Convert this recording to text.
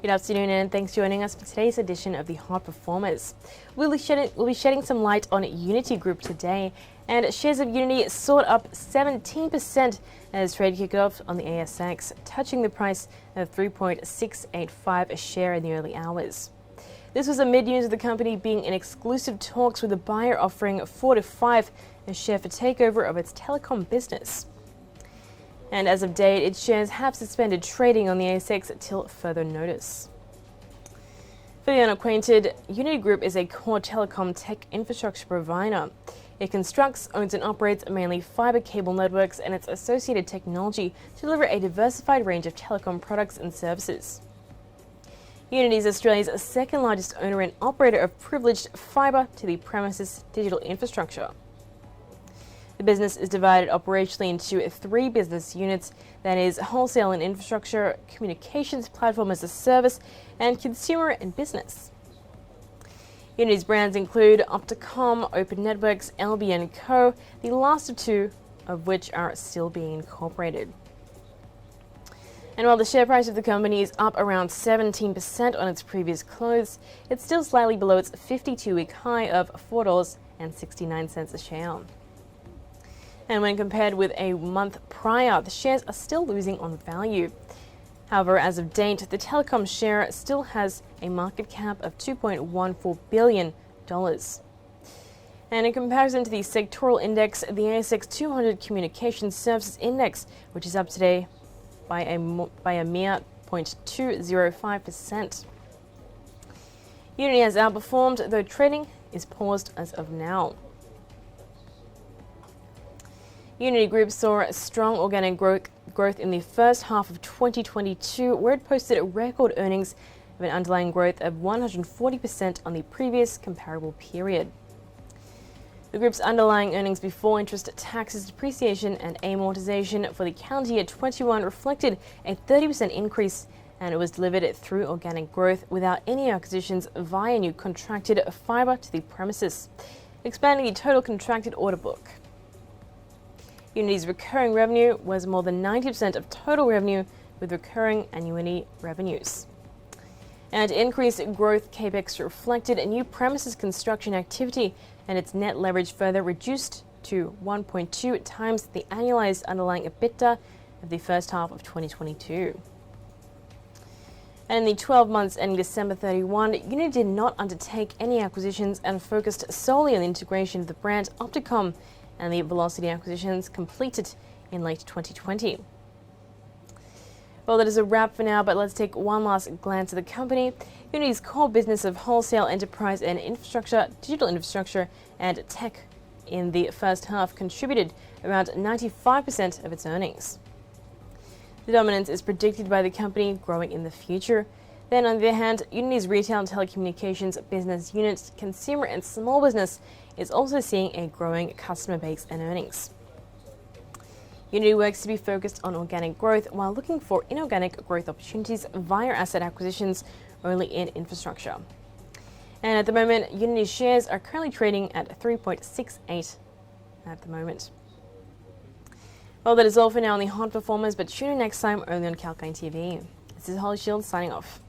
Good afternoon and thanks for joining us for today's edition of the Hot Performers. We'll be shedding some light on Uniti Group today, and shares of Uniti soared up 17% as trade kicked off on the ASX, touching the price of $3.685 a share in the early hours. This was amid news of the company being in exclusive talks with a buyer offering $4 to $5 a share for takeover of its telecom business. And as of date, its shares have suspended trading on the ASX till further notice. For the unacquainted, Uniti Group is a core telecom tech infrastructure provider. It constructs, owns and operates mainly fibre cable networks and its associated technology to deliver a diversified range of telecom products and services. Uniti is Australia's second largest owner and operator of privileged fibre to the premises digital infrastructure. The business is divided operationally into three business units, that is, wholesale and infrastructure, communications platform as a service, and consumer and business. Uniti's brands include Opticom, Open Networks, LB & Co., the last of two of which are still being incorporated. And while the share price of the company is up around 17% on its previous close, it's still slightly below its 52-week high of $4.69 a share. And when compared with a month prior, the shares are still losing on value. However, as of date, the telecom share still has a market cap of $2.14 billion. And in comparison to the sectoral index, the ASX 200 Communications Services Index, which is up today by a mere 0.205%. Uniti has outperformed, though trading is paused as of now. Uniti Group saw strong organic growth in the first half of 2022, where it posted record earnings of an underlying growth of 140% on the previous comparable period. The group's underlying earnings before interest, taxes, depreciation and amortization for the calendar year 21 reflected a 30% increase, and it was delivered through organic growth without any acquisitions via new contracted fibre to the premises, expanding the total contracted order book. Uniti's recurring revenue was more than 90% of total revenue, with recurring annuity revenues. And increased growth capex reflected a new premises construction activity, and its net leverage further reduced to 1.2 times the annualized underlying EBITDA of the first half of 2022. And in the 12 months ending December 31, Uniti did not undertake any acquisitions and focused solely on the integration of the brand Opticom and the Velocity acquisitions completed in late 2020. Well, that is a wrap for now, but let's take one last glance at the company. Uniti's core business of wholesale, enterprise and infrastructure, digital infrastructure and tech in the first half contributed around 95% of its earnings. The dominance is predicted by the company growing in the future. Then, on the other hand, Uniti's retail and telecommunications business unit, consumer and small business, is also seeing a growing customer base and earnings. Uniti works to be focused on organic growth while looking for inorganic growth opportunities via asset acquisitions only in infrastructure. And at the moment, Uniti's shares are currently trading at 3.68 at the moment. Well, that is all for now on the Hot Performers, but tune in next time only on Kalkine TV. This is Holly Shields signing off.